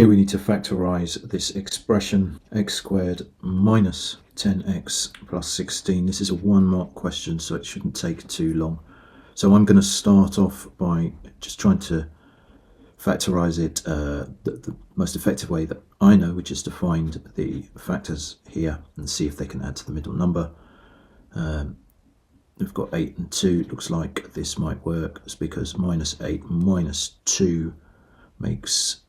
Here we need to factorise this expression, x squared minus 10x plus 16. This is a 1 mark question, so it shouldn't take too long. So I'm going to start off by just trying to factorise it the most effective way that I know, which is to find the factors here and see if they can add to the middle number. We've got 8 and 2. It looks like this might work. It's because minus 8 minus 2 makes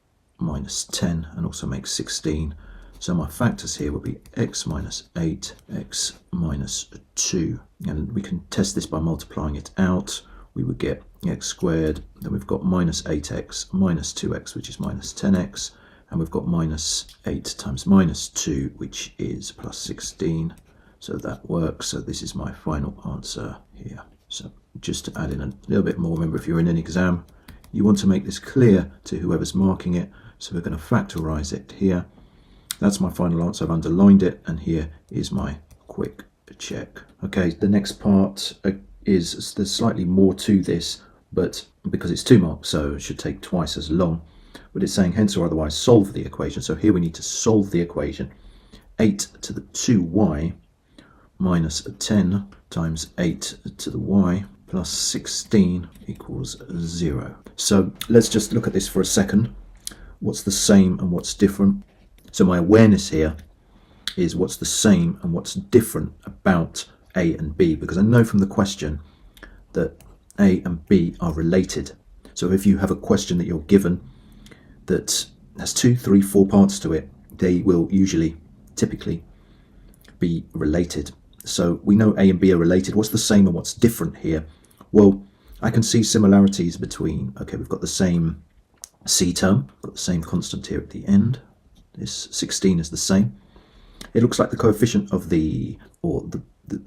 minus 10 and also makes 16. So my factors here would be x minus 8, x minus 2. And we can test this by multiplying it out. We would get x squared, then we've got minus 8x minus 2x, which is minus 10x, and we've got minus 8 times minus 2, which is plus 16. So that works. So this is my final answer here. So just to add in a little bit more, remember if you're in an exam, you want to make this clear to whoever's marking it. So we're going to factorise it here. That's my final answer. I've underlined it, and here is my quick check. Okay, the next part is there's slightly more to this, but because it's 2 marks, so it should take twice as long. But it's saying hence or otherwise solve the equation. So here we need to solve the equation. 8 to the 2y minus 10 times 8 to the y plus 16 equals 0. So let's just look at this for a second. What's the same and what's different? So my awareness here is what's the same and what's different about A and B, because I know from the question that A and B are related. So if you have a question that you're given that has 2, 3, 4 parts to it, they will typically be related. So we know A and B are related. What's the same and what's different here? Well, I can see similarities between, okay, we've got the same C term, got the same constant here at the end. This 16 is the same. It looks like the coefficient of the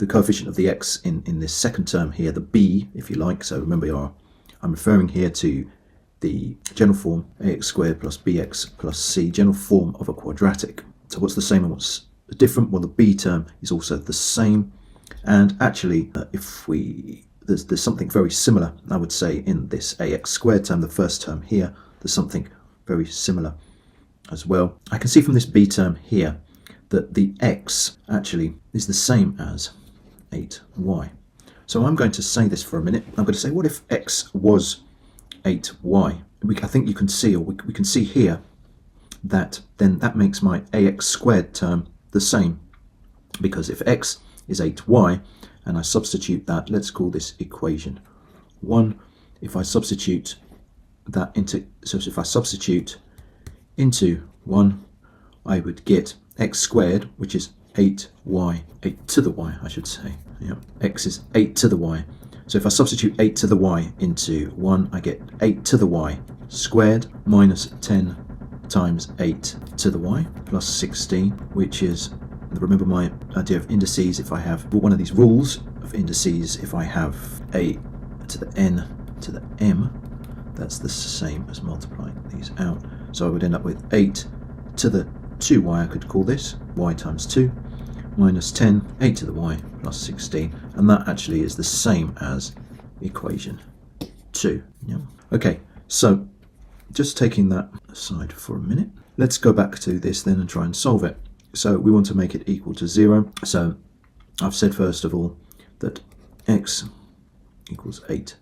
coefficient of the x in this second term here, the b, if you like. So remember, I'm referring here to the general form ax squared plus bx plus c, general form of a quadratic. So what's the same and what's different? Well, the b term is also the same. And actually, there's something very similar, I would say, in this ax squared term, the first term here. There's something very similar as well. I can see from this b term here that the x actually is the same as 8y. So I'm going to say this for a minute. I'm going to say, what if x was 8y? I think you can see, or we can see here, that then that makes my ax squared term the same. Because if x is 8y, and I substitute that, let's call this equation 1. If I substitute that if I substitute into 1, I would get x squared, which is 8y, 8 to the y, I should say. Yeah, x is 8 to the y. So if I substitute 8 to the y into 1, I get 8 to the y squared minus 10 times 8 to the y plus 16, which is, remember my idea of indices, if I have one of these rules of indices, if I have a to the n to the m, that's the same as multiplying these out. So I would end up with 8 to the 2y, I could call this y times 2, minus 10, 8 to the y plus 16. And that actually is the same as equation 2. Yeah. Okay, so just taking that aside for a minute, let's go back to this then and try and solve it. So we want to make it equal to 0. So I've said first of all that x equals 8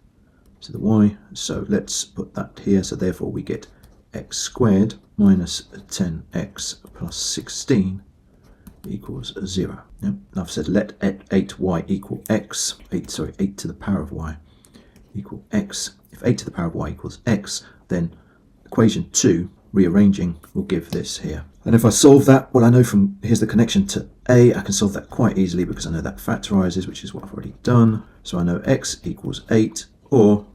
to the y. So let's put that here. So therefore we get x squared minus 10x plus 16 equals 0. Yep. I've said let 8y equal x, 8 to the power of y equal x. If 8 to the power of y equals x, then equation 2, rearranging, will give this here. And if I solve that, well, I know from, here's the connection to a, I can solve that quite easily because I know that factorises, which is what I've already done. So I know x equals 8 or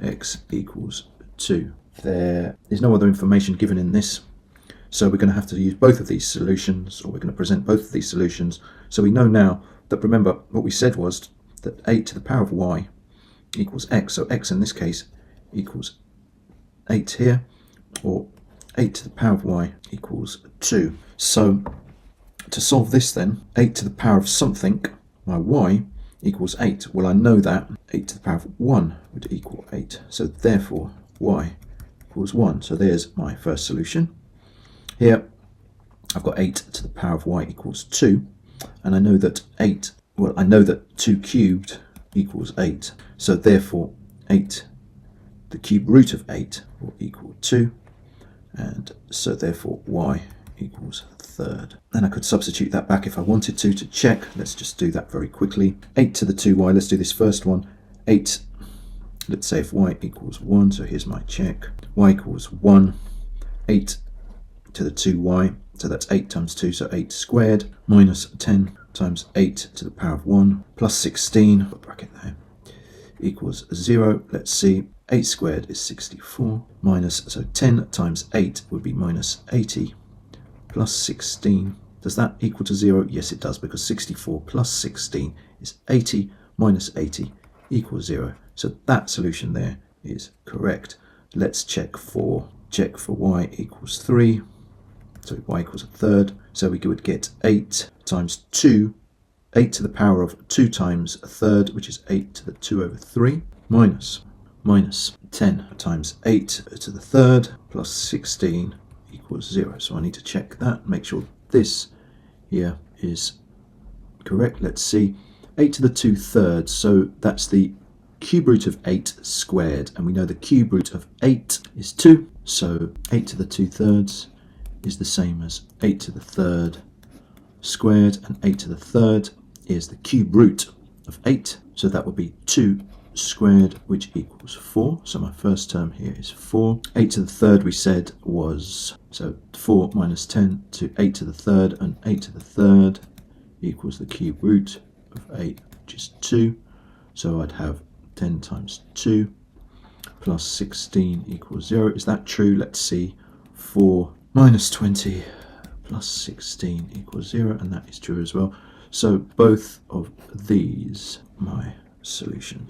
x equals 2. There is no other information given in this, so we're going to have to use both of these solutions, or we're going to present both of these solutions. So we know now that, remember, what we said was that 8 to the power of y equals x, so x in this case equals 8 here, or 8 to the power of y equals 2. So to solve this then, 8 to the power of something, my y, equals 8. Well, I know that 8 to the power of 1 would equal 8. So therefore, y equals 1. So there's my first solution. Here I've got 8 to the power of y equals 2, and I know that 2 cubed equals 8, so therefore 8, the cube root of 8 will equal 2, and so therefore y equals a third. And I could substitute that back if I wanted to check. Let's just do that very quickly. 8 to the 2y, let's do this first one. 8, let's say if y equals 1, so here's my check. Y equals 1, 8 to the 2y, so that's 8 times 2, so 8 squared, minus 10 times 8 to the power of 1, plus 16, put a bracket there, equals 0. Let's see, 8 squared is 64, minus, so 10 times 8 would be minus 80, plus 16. Does that equal to 0? Yes, it does, because 64 plus 16 is 80, minus 80 equals 0. So that solution there is correct. Let's check for y equals 3. So y equals a third. So we would get 8 times 2, 8 to the power of 2 times a third, which is 8 to the 2 over 3, minus 10 times 8 to the third, plus 16 equals 0. So I need to check that, make sure this here is correct. Let's see. 8 to the 2 thirds, so that's the cube root of 8 squared, and we know the cube root of 8 is 2, so 8 to the 2 thirds is the same as 8 to the third squared, and 8 to the third is the cube root of 8, so that would be 2 squared, which equals 4. So my first term here is 4. 8 to the third we said was, so 4 minus 10 to 8 to the third, and 8 to the third equals the cube root of 8, which is 2. So I'd have 10 times 2 plus 16 equals 0. Is that true? Let's see. 4 minus 20 plus 16 equals 0, and that is true as well. So both of these my solutions.